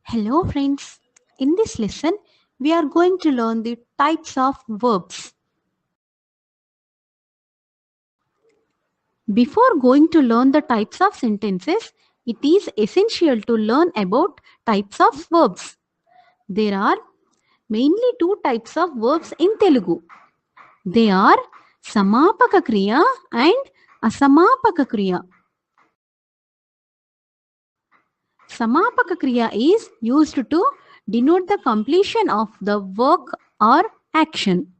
Hello friends, in this lesson we are going to learn the types of verbs. Before going to learn the types of sentences, it is essential to learn about types of verbs. There are mainly two types of verbs in Telugu. They are Samapaka Kriya and Asamapaka Kriya. Samapaka Kriya is used to denote the completion of the work or action,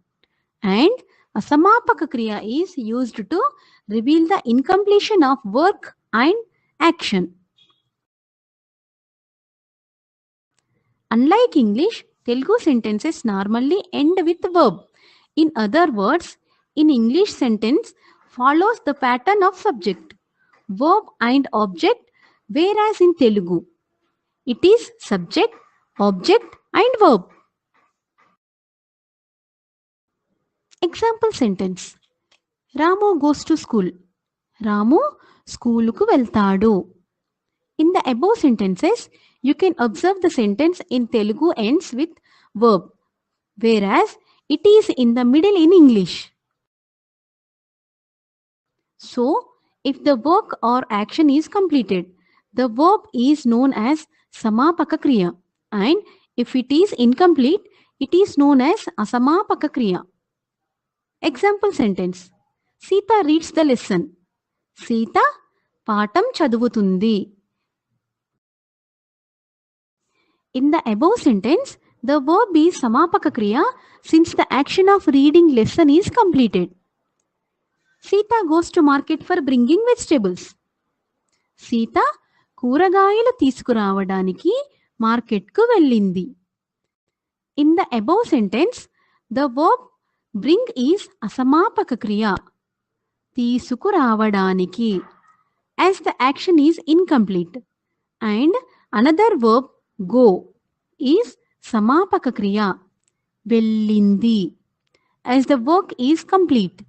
and Asamapaka Kriya is used to reveal the incompletion of work and action. Unlike English, Telugu sentences normally end with verb. In other words, in English sentence follows the pattern of subject, verb and object, whereas in Telugu it is subject, object and verb. Example sentence. Ramu goes to school. Ramu స్కూలుకు వెళ్తాడు. In the above sentences, you can observe the sentence in Telugu ends with verb, whereas it is in the middle in English. So, if the work or action is completed, the verb is known as Samapaka Kriya, and if it is incomplete, it is known as Asamapaka Kriya. Example sentence. Sita reads the lesson. Sita పాఠం చదువుతుంది. In the above sentence, the verb is Samapaka Kriya since the action of reading lesson is completed. Sita goes to market for bringing vegetables. Sita కూరగాయలు తీసుకురావడానికి మార్కెట్కు వెళ్ళింది. In the above sentence, the verb bring is Asamapaka Kriya, తీసుకురావడానికి, as the action is incomplete, and another verb go is Samapaka Kriya, వెళ్ళింది, as the work is complete.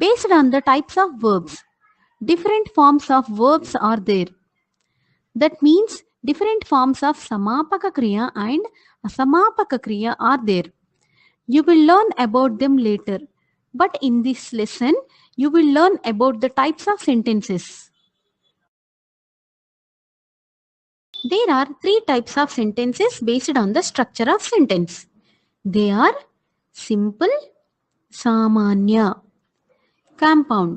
Based on the types of verbs, different forms of verbs are there. That means different forms of Samapaka Kriya and Asamapaka Kriya are there. You will learn about them later, but in this lesson, you will learn about the types of sentences. There are three types of sentences based on the structure of sentence. They are simple, samanya, compound,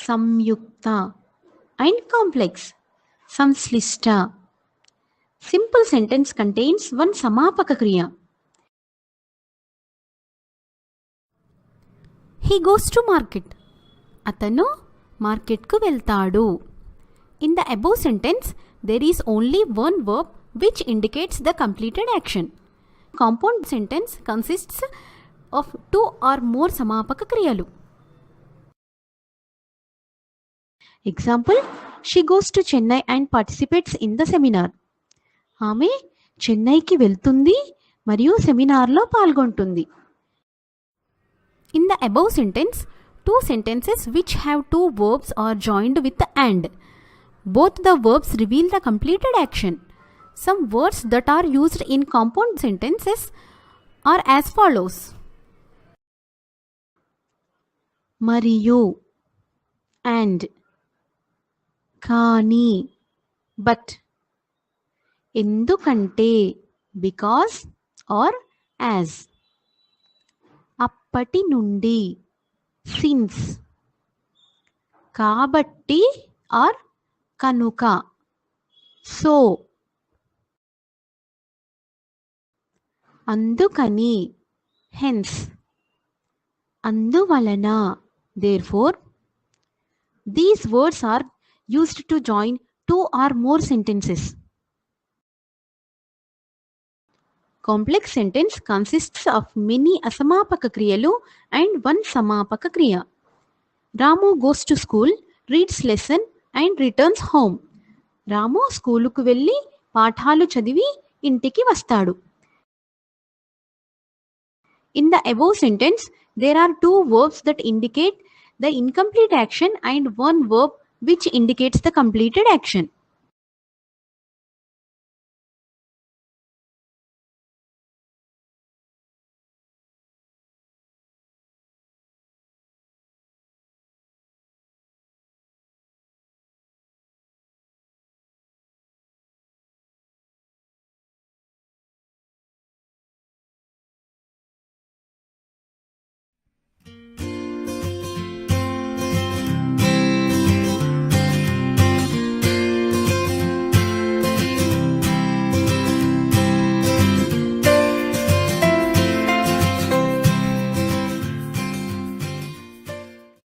samyukta, and complex, samslishta. Simple sentence contains one Samapaka Kriya. He goes to market. అతను మార్కెట్కు వెళ్తాడు. In the above sentence, there is only one verb which indicates the completed action. Compound sentence consists of two or more Samapaka Kriyalu. Example, she goes to Chennai and participates in the seminar. ఆమె చెన్నైకి వెళ్తుంది మరియు సెమినార్లో పాల్గొంటుంది. In the above sentence, two sentences which have two verbs are joined with the and. Both the verbs reveal the completed action. Some words that are used in compound sentences are as follows. Mariyu, and, కానీ, but, ఎందుకంటే, because or as, అప్పటి నుండి, since, కాబట్టి or కనుక, so, అందుకని, hence, అందువలన, therefore. These words are used to join two or more sentences. Complex sentence consists of many Asamapaka Kriyalu and one Samapaka Kriya. Ramu goes to school, reads lesson and returns home. Ramu స్కూలుకు వెళ్ళి పాఠాలు చదివి ఇంటికి వస్తాడు. In the above sentence, there are two verbs that indicate the incomplete action and one verb which indicates the completed action.